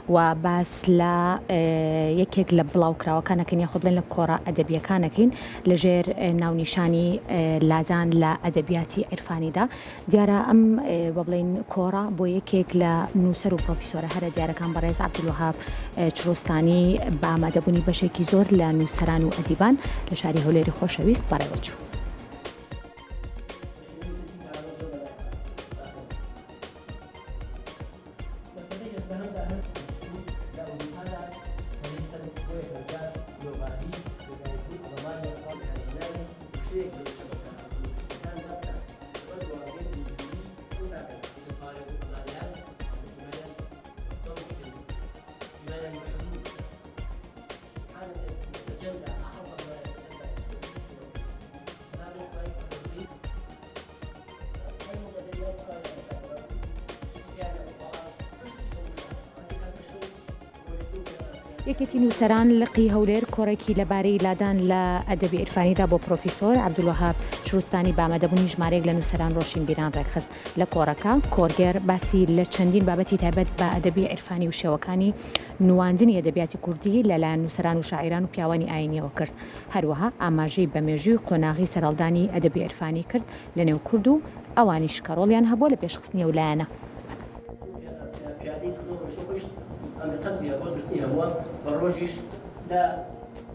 و باس لە یەکێک لە بڵاوکراوەکانەکەین یاخۆ بڵێن لە کۆڕە ئەدەبیەکانەکەین لەژێر ناونیشانی لازان لە ئەدەبیاتی عیرفانیدا. دیارە ئەم بە بڵێن کۆڕە بۆ یەکێک لە نووسەر و پرۆفیسۆرە هەرە دیارەکان بەڕێز عەبدولوهاب چرۆستانی بە ئامادەبوونی بەشێکی زۆر لە نووسەران و ئەدیبان لە شاری هەولێری خۆشەویست بەڕێوەچوو. یەکێکی نووسەران لقی هەولێر کۆڕێکی لەبارەی لادان لە ئەدەبی عیرفانیدا بۆ پرۆفیسۆر عەبدولوهاب چرۆستانی بە ئامادەبوونی ژمارەیەک لە نووسەران ڕۆشنبیران ڕێکخست. لە کۆڕەکە کۆرگێر باسی لە چەندین بابەتی تایبەت بە ئەدەبی عیرفانی و شێوەکانی نواندنی ئەدەبیاتی کوردی لەلایەن نووسەران و شاعیران و پیاوانی ئاینیەوە کرد. هەروەها ئاماژەی بەمێژووی قۆناغی سەرهەڵدانی ئەدەبی عیرفانی کرد لە نێو کورد و ئەوانیش کە ڕۆڵیان هەبووە لە پێشخستنی ئەو لایەنە. بەڕۆژیش لە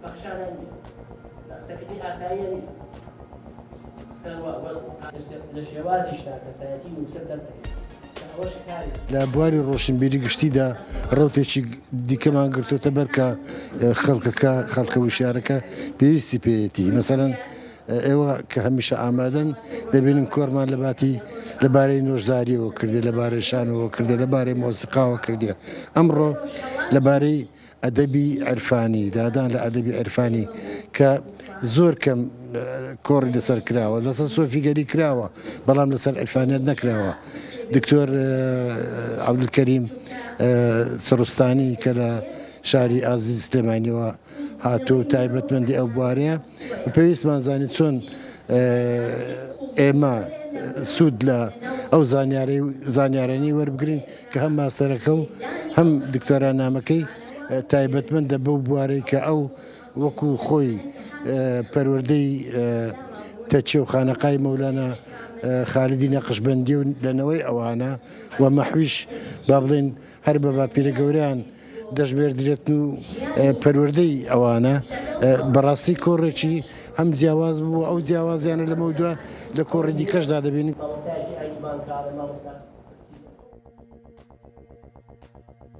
بەخشانە سەکردنی ئاساییانی لە شێوازیشدا کەسایەتی نووسەر دەردەکەێت لە بواری ڕۆشنبیری گشتیدا ڕوتێکی دیکەمان گرتوتە بەرکە خەڵکە وشارەکە پێویستی پێیەتی مەسەرەن ئێوە کە هەمیشە ئامادەن دەبێنن کۆرمان لە باتی لەبارەی نۆژداریەوە کردێ لەبارەی شانەوە کردێ لەبارەی مۆسیقاوە کردێ. ئەمڕۆ لەبارەی ئەدەبی عیرفانی دادان لە ئەدەبی عیرفانی کە زۆر کەم کۆڕی لەسەر کراوە لەسەر سۆفیگەری کراوە بەڵام لەسەر عیرفانیت نەکراوە. دکتۆر عەبدولکەریم سروستانی کە لە شاری ئازیز سلێمانیەوە هاتووە تایبەتمەندی ئەو بوارەیە پێویستمان زانی چۆن ئێمە سوود لە ئەو زانیارانی وەربگرین کە هەم ماستەرەکە و هەم دکتۆران نامەکەی تایبەتمەندە بەو بوارەی کە ئەو وەکو خۆی پەروەردەی تەچێ و خانەقای مەولانە خالیدی نەقشبەندی و لەنەوەی ئەوانە و مەحویش با بڵێن هەر بە باپیرە گەوریان دەژمێردرێتن و پەروەردەی ئەوانە بەڕاستی کۆڕێکی هەم جیاواز بوو ئەو جیاوازیانە لەمە دووە لە کۆڕی دیکەشدا دەبێنین.